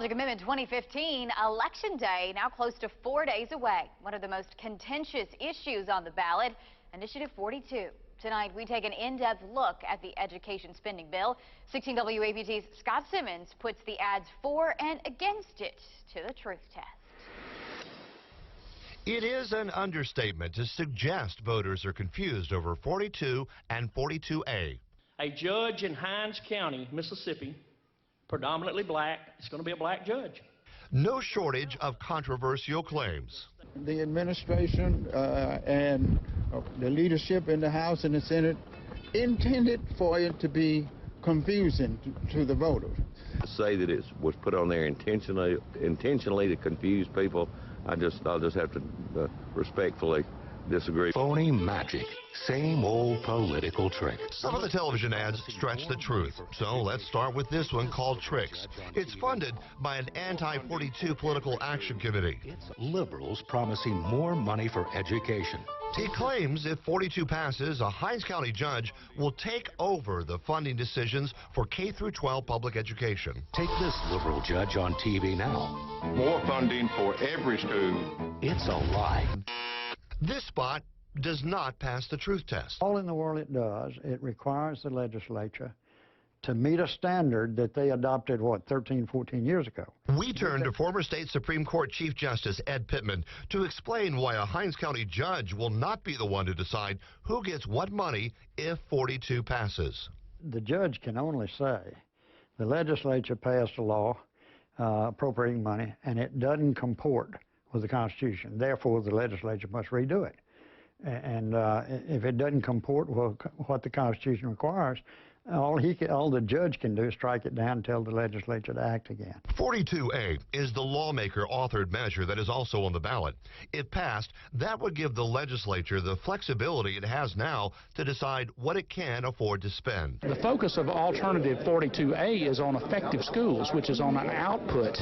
Project Amendment 2015, Election Day, now close to 4 days away. One of the most contentious issues on the ballot, Initiative 42. Tonight, we take an in-depth look at the education spending bill. 16 WAPT's Scott Simmons puts the ads for and against it to the truth test. It is an understatement to suggest voters are confused over 42 and 42A. A judge in Hinds County, Mississippi, predominantly black, it's going to be a black judge. No shortage of controversial claims. The administration and the leadership in the House and the Senate intended for it to be confusing to the voters. To say that it was put on there intentionally to confuse people, I'll just have to respectfully disagree. Phony magic. Same old political trick. Some of the television ads stretch the truth. So let's start with this one called Tricks. It's funded by an anti-42 political action committee. It's liberals promising more money for education. He claims if 42 passes, a Hinds County judge will take over the funding decisions for K-12 public education. Take this liberal judge on TV now. More funding for every school. It's a lie. This spot does not pass the truth test. All in the world it does, it requires the legislature to meet a standard that they adopted, 13, 14 years ago. We turn to former state Supreme Court Chief Justice Ed Pittman to explain why a Hinds County judge will not be the one to decide who gets what money if 42 passes. The judge can only say the legislature passed a law appropriating money and it doesn't comport with the Constitution. Therefore, the legislature must redo it. And if it doesn't comport with what the Constitution requires, all the judge can do is strike it down and tell the legislature to act again. 42A is the lawmaker-authored measure that is also on the ballot. If passed, that would give the legislature the flexibility it has now to decide what it can afford to spend. The focus of Alternative 42A is on effective schools, which is on an output.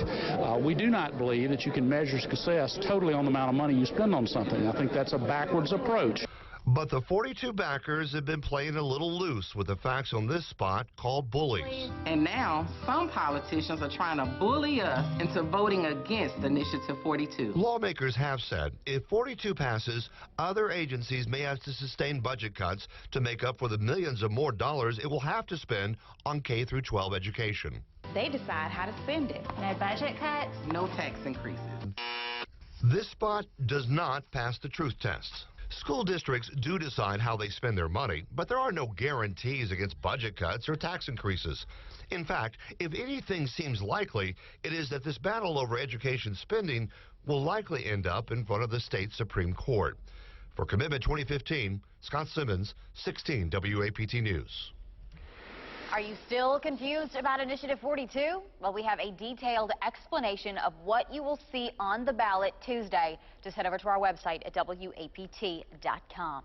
We do not believe that you can measure success totally on the amount of money you spend on something. I think that's a backwards approach. But the 42 backers have been playing a little loose with the facts on this spot called bullies. And now, some politicians are trying to bully us into voting against Initiative 42. Lawmakers have said if 42 passes, other agencies may have to sustain budget cuts to make up for the millions of more dollars it will have to spend on K-12 education. They decide how to spend it. No budget cuts. No tax increases. This spot does not pass the truth test. School districts do decide how they spend their money, but there are no guarantees against budget cuts or tax increases. In fact, if anything seems likely, it is that this battle over education spending will likely end up in front of the state Supreme Court. For Commitment 2015, Scott Simmons, 16 WAPT News. Are you still confused about Initiative 42? Well, we have a detailed explanation of what you will see on the ballot Tuesday. Just head over to our website at WAPT.com.